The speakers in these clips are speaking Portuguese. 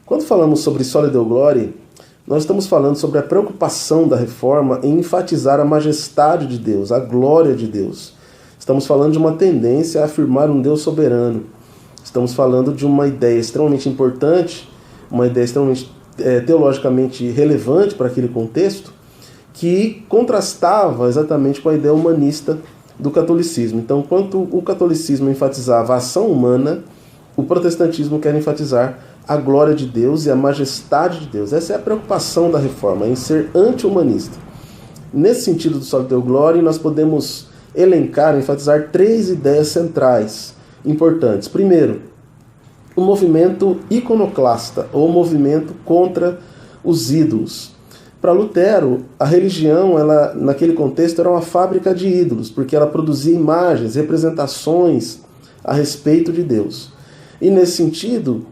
Quando falamos sobre Soli Deo Gloria, nós estamos falando sobre a preocupação da Reforma em enfatizar a majestade de Deus, a glória de Deus. Estamos falando de uma tendência a afirmar um Deus soberano. Estamos falando de uma ideia extremamente importante, uma ideia extremamente teologicamente relevante para aquele contexto, que contrastava exatamente com a ideia humanista do catolicismo. Então, enquanto o catolicismo enfatizava a ação humana, o protestantismo quer enfatizar a glória de Deus e a majestade de Deus. Essa é a preocupação da Reforma, em ser anti-humanista. Nesse sentido do Soli Deo Gloria, nós podemos elencar, enfatizar 3 ideias centrais importantes. Primeiro, o movimento iconoclasta, ou movimento contra os ídolos. Para Lutero, a religião, ela, naquele contexto, era uma fábrica de ídolos, porque ela produzia imagens, representações a respeito de Deus. E nesse sentido,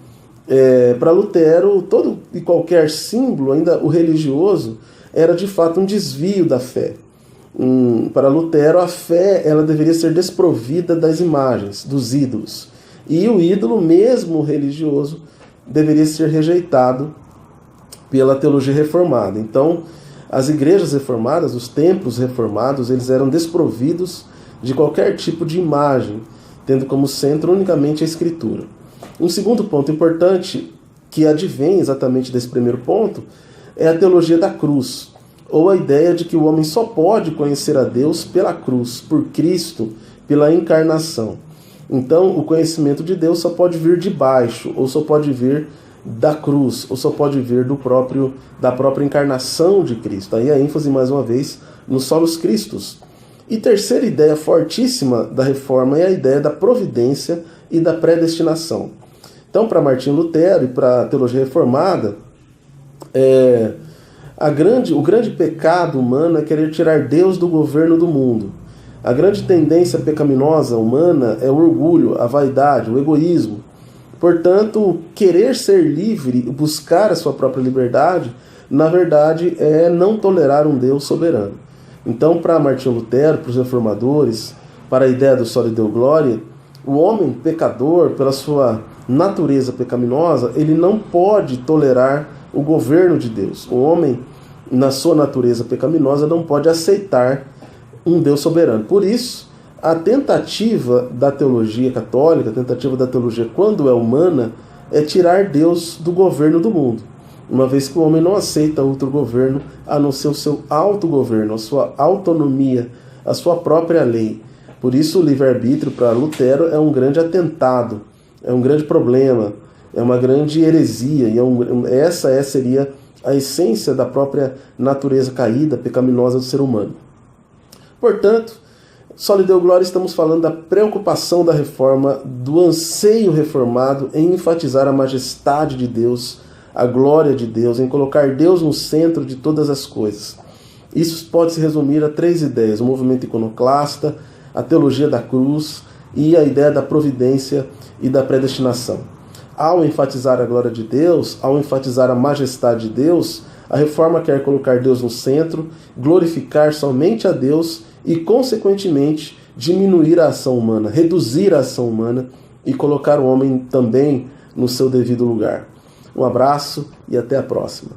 para Lutero, todo e qualquer símbolo, ainda o religioso, era de fato um desvio da fé. Para Lutero, a fé ela deveria ser desprovida das imagens, dos ídolos. E o ídolo, mesmo religioso, deveria ser rejeitado pela teologia reformada. Então, as igrejas reformadas, os templos reformados, eles eram desprovidos de qualquer tipo de imagem, tendo como centro unicamente a Escritura. Um segundo ponto importante, que advém exatamente desse primeiro ponto, é a teologia da cruz, ou a ideia de que o homem só pode conhecer a Deus pela cruz, por Cristo, pela encarnação. Então, o conhecimento de Deus só pode vir de baixo, ou só pode vir da cruz, ou só pode vir da própria encarnação de Cristo. Aí a ênfase, mais uma vez, no solos Christus. E terceira ideia fortíssima da Reforma é a ideia da providência e da predestinação. Então, para Martinho Lutero e para a teologia reformada, o grande pecado humano é querer tirar Deus do governo do mundo. A grande tendência pecaminosa humana é o orgulho, a vaidade, o egoísmo. Portanto, querer ser livre, buscar a sua própria liberdade, na verdade é não tolerar um Deus soberano. Então, para Martinho Lutero, para os reformadores, para a ideia do Soli Deo Gloria, o homem pecador, pela sua natureza pecaminosa, ele não pode tolerar o governo de Deus. O homem, na sua natureza pecaminosa, não pode aceitar um Deus soberano. Por isso, a tentativa da teologia católica, a tentativa da teologia quando é humana, é tirar Deus do governo do mundo. Uma vez que o homem não aceita outro governo a não ser o seu autogoverno, a sua autonomia, a sua própria lei. Por isso o livre-arbítrio para Lutero é um grande atentado, é um grande problema, é uma grande heresia, e essa seria a essência da própria natureza caída, pecaminosa do ser humano. Portanto, Soli Deo Gloria, estamos falando da preocupação da Reforma, do anseio reformado em enfatizar a majestade de Deus, a glória de Deus, em colocar Deus no centro de todas as coisas. Isso pode se resumir a 3 ideias: o movimento iconoclasta, a teologia da cruz e a ideia da providência e da predestinação. Ao enfatizar a glória de Deus, ao enfatizar a majestade de Deus, a Reforma quer colocar Deus no centro, glorificar somente a Deus e, consequentemente, diminuir a ação humana, reduzir a ação humana e colocar o homem também no seu devido lugar. Um abraço e até a próxima.